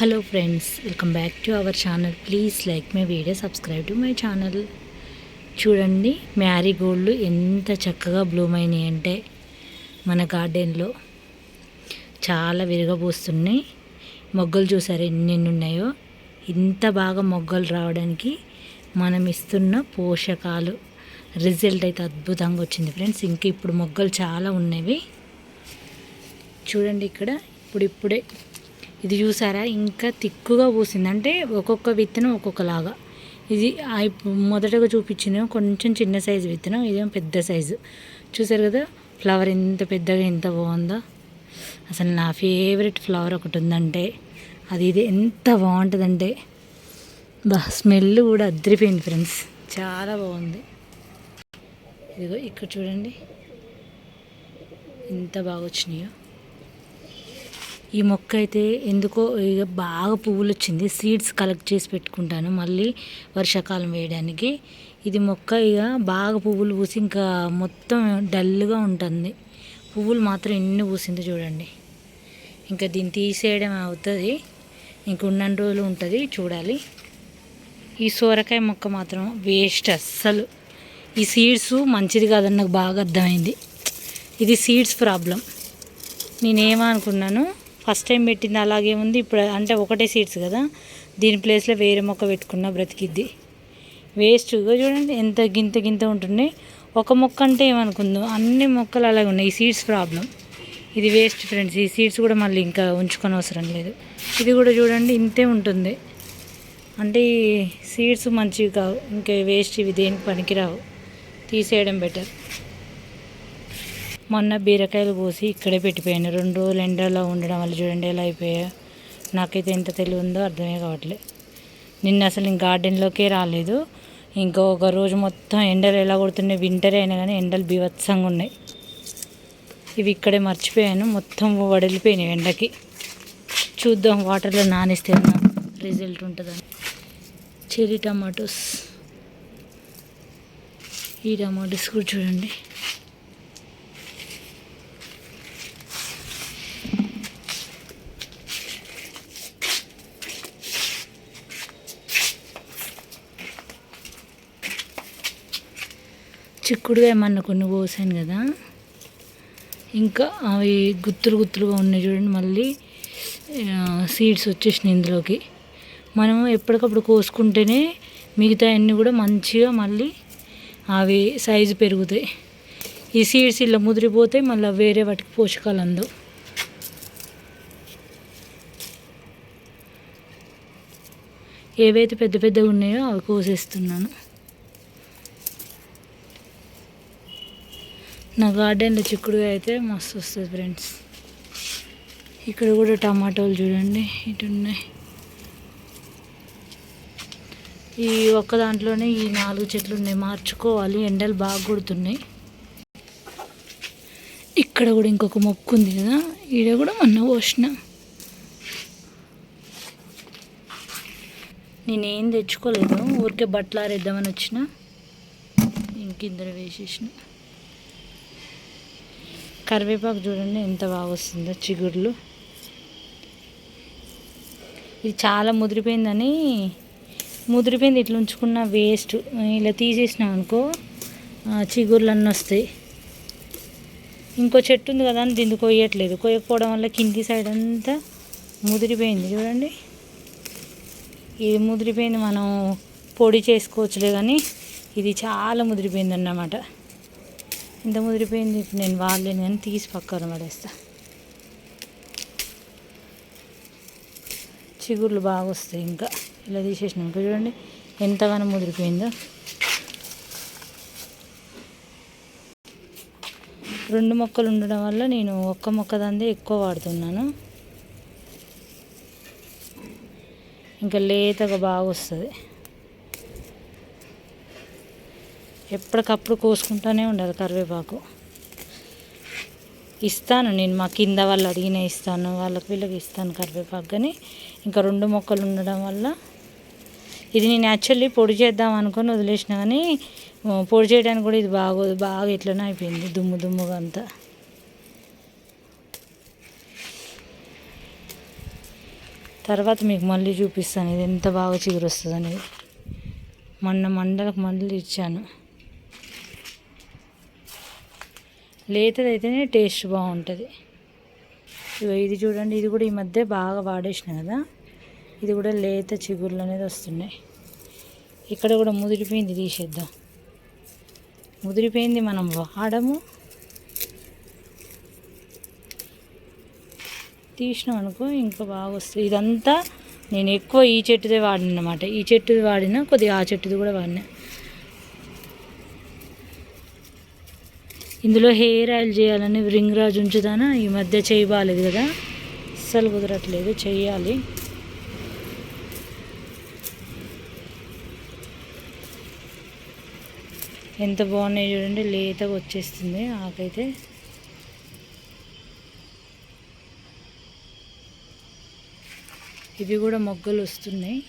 Hello friends, welcome back to our channel. Please like my video, subscribe to my channel. చూడండి, మ్యారీగోల్డ్ ఎంత చక్కగా Bloom అయినాయి అంటే మన గార్డెన్లో చాలా విరగబూస్తున్నాయి. మొగ్గలు చూసారు ఎన్ని ఉన్నాయో. ఇంత బాగా మొగ్గలు రావడానికి మనం ఇస్తున్న పోషకాలు రిజల్ట్ అయితే అద్భుతంగా వచ్చింది ఫ్రెండ్స్. ఇంకా ఇప్పుడు మొగ్గలు చాలా ఉన్నవి. చూడండి, ఇక్కడ ఇప్పుడిప్పుడే ఇది చూసారా, ఇంకా తిక్కుగా పూసింది. అంటే ఒక్కొక్క విత్తనం ఒక్కొక్కలాగా. ఇది మొదటగా చూపించిన కొంచెం చిన్న సైజు విత్తనం, ఇదేమో పెద్ద సైజు. చూసారు కదా, ఫ్లవర్ ఎంత పెద్దగా ఎంత బాగుందో. అసలు నా ఫేవరెట్ ఫ్లవర్ ఒకటి ఉందంటే అది ఇది. ఎంత బాగుంటుందంటే స్మెల్ కూడా అదిరిపోయింది ఫ్రెండ్స్, చాలా బాగుంది. ఇదిగో ఇక్కడ చూడండి ఎంత బాగా వచ్చినాయో. ఈ మొక్క అయితే ఎందుకో ఇక బాగా పువ్వులు వచ్చింది. సీడ్స్ కలెక్ట్ చేసి పెట్టుకుంటాను మళ్ళీ వర్షాకాలం వేయడానికి. ఇది మొక్క ఇక బాగా పువ్వులు పూసి ఇంకా మొత్తం డల్గా ఉంటుంది. పువ్వులు మాత్రం ఎన్ని పూసిందో చూడండి. ఇంకా దీన్ని తీసేయడం అవుతుంది, ఇంక ఉన్న రోజులు ఉంటుంది, చూడాలి. ఈ సోరకాయ మొక్క మాత్రం వేస్ట్ అస్సలు. ఈ సీడ్స్ మంచిది కాదని నాకు బాగా అర్థమైంది. ఇది సీడ్స్ ప్రాబ్లం. నేనేమనుకున్నాను, ఫస్ట్ టైం పెట్టింది అలాగే ఉంది. ఇప్పుడు అంటే ఒకటే సీడ్స్ కదా, దీని ప్లేస్లో వేరే మొక్క పెట్టుకున్నా బ్రతికిద్ది. వేస్ట్గా చూడండి ఎంత గింత గింత ఉంటున్నాయి. ఒక మొక్క అంటే ఏమనుకుందో, అన్ని మొక్కలు అలాగే ఉన్నాయి. ఈ సీడ్స్ ప్రాబ్లం. ఇది వేస్ట్ ఫ్రెండ్స్. ఈ సీడ్స్ కూడా మళ్ళీ ఇంకా ఉంచుకొని అవసరం లేదు. ఇది కూడా చూడండి ఇంతే ఉంటుంది. అంటే ఈ సీడ్స్ మంచివి కావు, ఇంకా వేస్ట్. ఇవి దేనికి పనికిరావు, తీసేయడం బెటర్. మొన్న బీరకాయలు కోసి ఇక్కడే పెట్టిపోయాను. 2 రోజులు ఎండలో ఉండడం వల్ల చూడండి ఎలా అయిపోయా. నాకైతే ఎంత తెలివి ఉందో అర్థమే కావట్లేదు. నిన్న అసలు ఇంక గార్డెన్లోకే రాలేదు. ఇంకా ఒక రోజు మొత్తం ఎండలు ఎలా కొడుతున్నాయి. వింటర్ అయినా కానీ ఎండలు బీభత్సంగా ఉన్నాయి. ఇవి ఇక్కడే మర్చిపోయాను, మొత్తం వడిలిపోయినాయి ఎండకి. చూద్దాం వాటర్లో నానిస్తే రిజల్ట్ ఉంటుందని. చెర్రీ టమాటోస్, ఈ టమాటోస్ కూడా చూడండి. చిక్కుడుగా ఏమన్నా కొన్ని కోసాను కదా, ఇంకా అవి గుత్తులు గుత్తులుగా ఉన్నాయి చూడండి. మళ్ళీ సీడ్స్ వచ్చేసినాయి ఇందులోకి. మనము ఎప్పటికప్పుడు కోసుకుంటేనే మిగతా అన్నీ కూడా మంచిగా మళ్ళీ అవి సైజు పెరుగుతాయి. ఈ సీడ్స్ ఇలా ముదిరిపోతే మళ్ళీ వేరే వాటికి పోషకాలు అందవు. ఏవైతే పెద్ద పెద్దగా ఉన్నాయో అవి కోసేస్తున్నాను. నా గార్డెన్లో చిక్కుడుగా అయితే మస్తు వస్తుంది ఫ్రెండ్స్. ఇక్కడ కూడా టమాటోలు చూడండి ఇటు ఉన్నాయి. ఈ ఒక్క దాంట్లోనే ఈ 4 చెట్లు ఉన్నాయి, మార్చుకోవాలి. ఎండలు బాగా కొడుతున్నాయి. ఇక్కడ కూడా ఇంకొక మొక్క ఉంది కదా, ఈడ కూడా మొన్న పోసిన. నేనేం తెచ్చుకోలేదు, ఊరికే బట్టలు ఆరేద్దామని వచ్చిన, ఇంకిందరు వేసేసిన. కరివేపాకు చూడండి ఎంత బాగా వస్తుందో చిగుర్లు. ఇది చాలా ముదిరిపోయింది. ఇట్లా ఉంచుకున్న వేస్ట్. ఇలా తీసేసినాం అనుకో చిగుర్లు అన్నీ వస్తాయి. ఇంకో చెట్టు ఉంది కదా అని దీన్ని కొయ్యట్లేదు. కొయ్యకపోవడం వల్ల కింది సైడ్ అంతా ముదిరిపోయింది చూడండి. ఇది ముదిరిపోయింది, మనం పొడి చేసుకోవచ్చులే, కానీ ఇది చాలా ముదిరిపోయింది అన్నమాట. ఇంత ముదిరిపోయింది. ఇప్పుడు నేను వాడలేను కానీ తీసి పక్కన పడేస్తా. చిగుర్లు బాగా వస్తాయి. ఇంకా ఇలా తీసేసినాం ఇంకా చూడండి ఎంతగానో ముదిరిపోయిందో. 2 మొక్కలు ఉండడం వల్ల నేను ఒక్క మొక్క దాందే ఎక్కువ వాడుతున్నాను. ఇంకా లేతగా బాగా వస్తుంది. ఎప్పటికప్పుడు కోసుకుంటూనే ఉండాలి కరివేపాకు. ఇస్తాను నేను, మా కింద వాళ్ళు అడిగిన ఇస్తాను, వీళ్ళకి ఇస్తాను కరివేపాకు. కానీ ఇంకా 2 మొక్కలు ఉండడం వల్ల ఇది నేను యాక్చువల్లీ పొడి చేద్దాం అనుకొని వదిలేసిన, కానీ పొడి చేయడానికి కూడా ఇది బాగా ఎట్లనే అయిపోయింది, దుమ్ముగా అంతా. తర్వాత మీకు మళ్ళీ చూపిస్తాను ఇది ఎంత బాగా చిగురు వస్తుంది అనేది. మండలకు మళ్ళీ ఇచ్చాను. లేతదైతేనే టేస్ట్ బాగుంటుంది. ఇది చూడండి, ఇది కూడా ఈ మధ్య బాగా వాడేసిన కదా, ఇది కూడా లేత చిగుర్లు అనేది వస్తున్నాయి. ఇక్కడ కూడా ముదిరిపోయింది, తీసేద్దాం. ముదిరిపోయింది మనం వాడము, తీసినాం అనుకో ఇంకా బాగా వస్తుంది. ఇదంతా నేను ఎక్కువ ఈ చెట్టుదే వాడిన అన్నమాట. ఈ చెట్టుది వాడినా, కొద్దిగా ఆ చెట్టుది కూడా వాడినా. ఇందులో హెయిర్ ఆయిల్ చేయాలని రింగ్ రాజు ఉంచుదానా, ఈ మధ్య చేయి బాగాలేదు కదా, అస్సలు కుదరట్లేదు, చెయ్యాలి. ఎంత బాగున్నాయి చూడండి, లేతగా వచ్చేస్తుంది ఆకైతే. ఇవి కూడా మొగ్గలు వస్తున్నాయి.